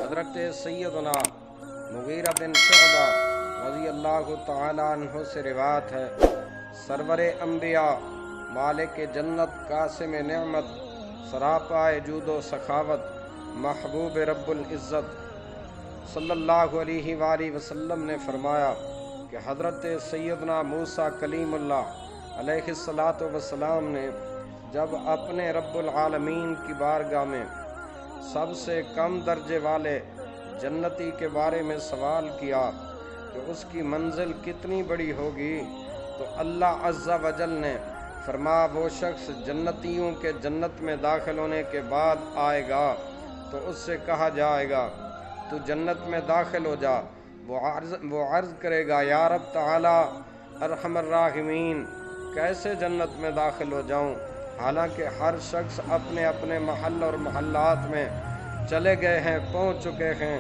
حضرت سیدنا مغیرہ بن شعبہ رضی اللہ تعالیٰ عنہ سے روایت ہے، سرور انبیاء، مالک جنت، قاسم نعمت، سراپائے جود و سخاوت، محبوب رب العزت صلی اللہ علیہ وآلہ وسلم نے فرمایا کہ حضرت سیدنا موسیٰ کلیم اللہ علیہ السلام نے جب اپنے رب العالمین کی بارگاہ میں سب سے کم درجے والے جنتی کے بارے میں سوال کیا کہ اس کی منزل کتنی بڑی ہوگی، تو اللہ عز و جل نے فرمایا وہ شخص جنتیوں کے جنت میں داخل ہونے کے بعد آئے گا تو اس سے کہا جائے گا تو جنت میں داخل ہو جا، وہ عرض کرے گا یا رب تعالی ارحم الراحمین کیسے جنت میں داخل ہو جاؤں، حالانکہ ہر شخص اپنے اپنے محل اور محلات میں چلے گئے ہیں، پہنچ چکے ہیں،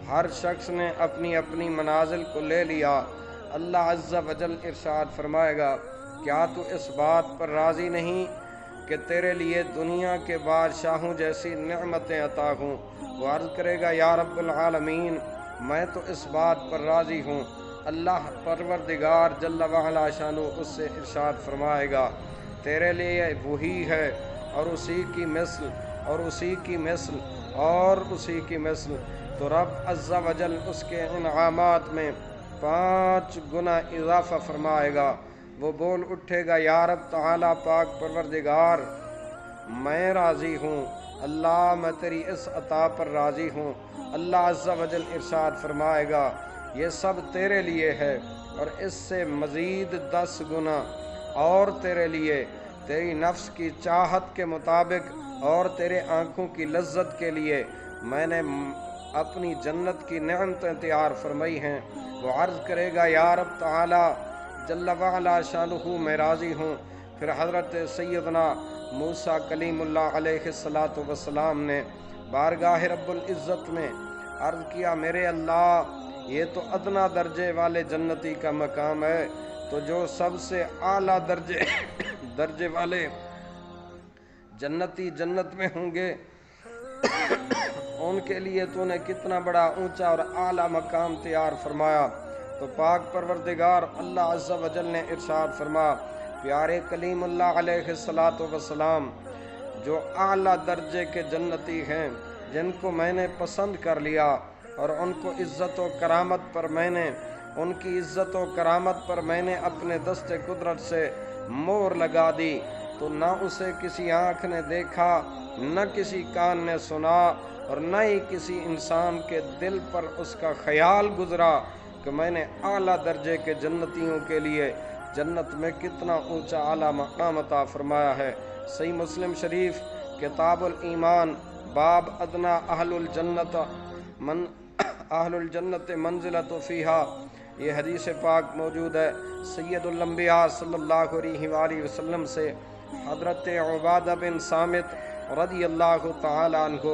ہر شخص نے اپنی اپنی منازل کو لے لیا۔ اللہ عز و جل ارشاد فرمائے گا کیا تو اس بات پر راضی نہیں کہ تیرے لیے دنیا کے بادشاہوں جیسی نعمتیں عطا ہوں؟ وہ عرض کرے گا یا رب العالمین میں تو اس بات پر راضی ہوں۔ اللہ پروردگار جل وعلا شانہ اس سے ارشاد فرمائے گا تیرے لیے وہی ہے اور اسی کی مثل اور اسی کی مثل اور اسی کی مثل، تو رب عز و جل اس کے انعامات میں 5 گنا اضافہ فرمائے گا۔ وہ بول اٹھے گا یا رب تعالی پاک پروردگار میں راضی ہوں، اللہ میں تیری اس عطا پر راضی ہوں۔ اللہ عز و جل ارشاد فرمائے گا یہ سب تیرے لیے ہے اور اس سے مزید 10 گنا اور تیرے لیے، تیری نفس کی چاہت کے مطابق اور تیرے آنکھوں کی لذت کے لیے میں نے اپنی جنت کی نعمتیں تیار فرمائی ہیں۔ وہ عرض کرے گا یا رب تعالی جل وعلا شانہ میں راضی ہوں۔ پھر حضرت سیدنا موسیٰ کلیم اللہ علیہ السلام نے بارگاہ رب العزت میں عرض کیا میرے اللہ یہ تو ادنا درجے والے جنتی کا مقام ہے، تو جو سب سے اعلیٰ درجے والے جنتی جنت میں ہوں گے ان کے لیے تو نے کتنا بڑا اونچا اور اعلیٰ مقام تیار فرمایا۔ تو پاک پروردگار اللہ عز و جل نے ارشاد فرمایا پیارے کلیم اللہ علیہ السلام جو اعلیٰ درجے کے جنتی ہیں جن کو میں نے پسند کر لیا اور ان کو عزت و کرامت پر میں نے ان کی عزت و کرامت پر میں نے اپنے دست قدرت سے مہر لگا دی، تو نہ اسے کسی آنکھ نے دیکھا، نہ کسی کان نے سنا اور نہ ہی کسی انسان کے دل پر اس کا خیال گزرا کہ میں نے اعلیٰ درجے کے جنتیوں کے لیے جنت میں کتنا اونچا اعلیٰ مقام عطا فرمایا ہے۔ صحیح مسلم شریف کتاب الایمان باب ادنا اہل الجنت منزلۃ فیہا یہ حدیث پاک موجود ہے۔ سید الانبیاء صلی اللہ علیہ وآلہ وسلم سے حضرت عبادہ بن صامت رضی اللہ تعالی عنہ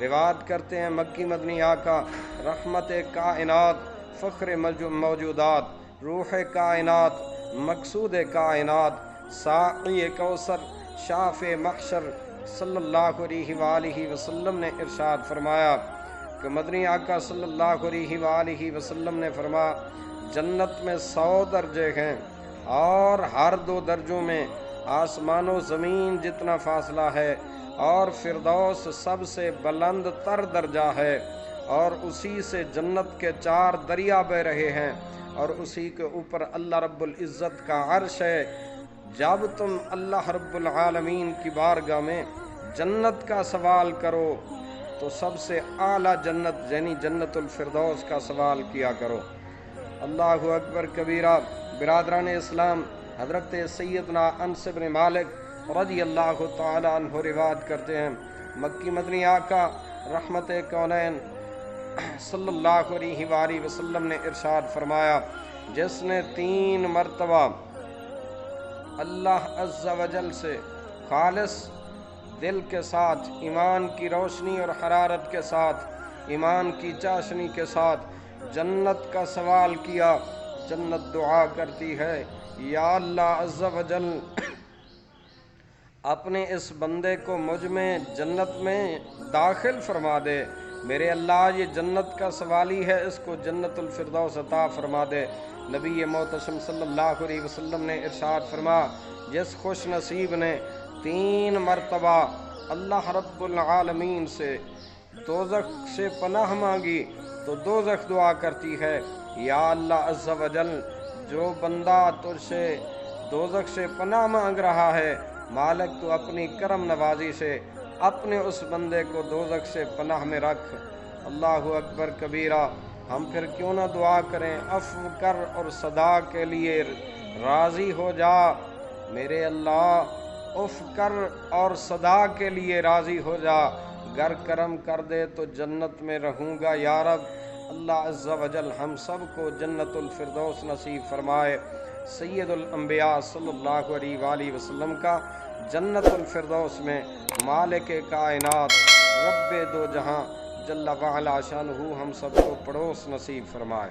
روایت کرتے ہیں مکی مدنی آقا رحمت کائنات، فخر موجودات، روح کائنات، مقصود کائنات، ساقی کوثر، شافع محشر صلی اللہ علیہ وآلہ وسلم نے ارشاد فرمایا کہ مدنی آقا صلی اللہ علیہ وآلہ وسلم نے فرمایا جنت میں 100 درجے ہیں اور ہر 2 درجوں میں آسمان و زمین جتنا فاصلہ ہے، اور فردوس سب سے بلند تر درجہ ہے، اور اسی سے جنت کے 4 دریا بہ رہے ہیں، اور اسی کے اوپر اللہ رب العزت کا عرش ہے۔ جب تم اللہ رب العالمین کی بارگاہ میں جنت کا سوال کرو تو سب سے اعلیٰ جنت یعنی جنت الفردوس کا سوال کیا کرو۔ اللہ اکبر کبیرہ۔ برادران اسلام، حضرت سیدنا انس بن مالک رضی اللہ تعالی عنہ روایت کرتے ہیں مکی مدنی آقا رحمت کونین صلی اللہ علیہ وآلہ وسلم نے ارشاد فرمایا جس نے 3 مرتبہ اللہ عز و جل سے خالص دل کے ساتھ، ایمان کی روشنی اور حرارت کے ساتھ، ایمان کی چاشنی کے ساتھ جنت کا سوال کیا، جنت دعا کرتی ہے یا اللہ عز و جل اپنے اس بندے کو مجھ میں جنت میں داخل فرما دے، میرے اللہ یہ جنت کا سوالی ہے، اس کو جنت الفردوس عطا فرما دے۔ نبی محتشم صلی اللہ علیہ وسلم نے ارشاد فرما، جس خوش نصیب نے 3 مرتبہ اللہ رب العالمین سے دوزخ سے پناہ مانگی تو دوزخ دعا کرتی ہے، یا اللہ عز و جل، جو بندہ تجھ سے دوزخ سے پناہ مانگ رہا ہے، مالک تو اپنی کرم نوازی سے اپنے اس بندے کو دوزخ سے پناہ میں رکھ۔ اللہ اکبر کبیرہ۔ ہم پھر کیوں نہ دعا کریں، عفو کر اور صدا کے لیے راضی ہو جا میرے اللہ، عفو کر اور صدا کے لیے راضی ہو جا، گر کرم کر دے تو جنت میں رہوں گا یا رب۔ اللہ عز و جل ہم سب کو جنت الفردوس نصیب فرمائے۔ سید الانبیاء صلی اللہ علیہ وآلہ وسلم کا جنت الفردوس میں مالک کائنات رب دو جہاں جل وعلا شانہ ہم سب کو پڑوس نصیب فرمائے۔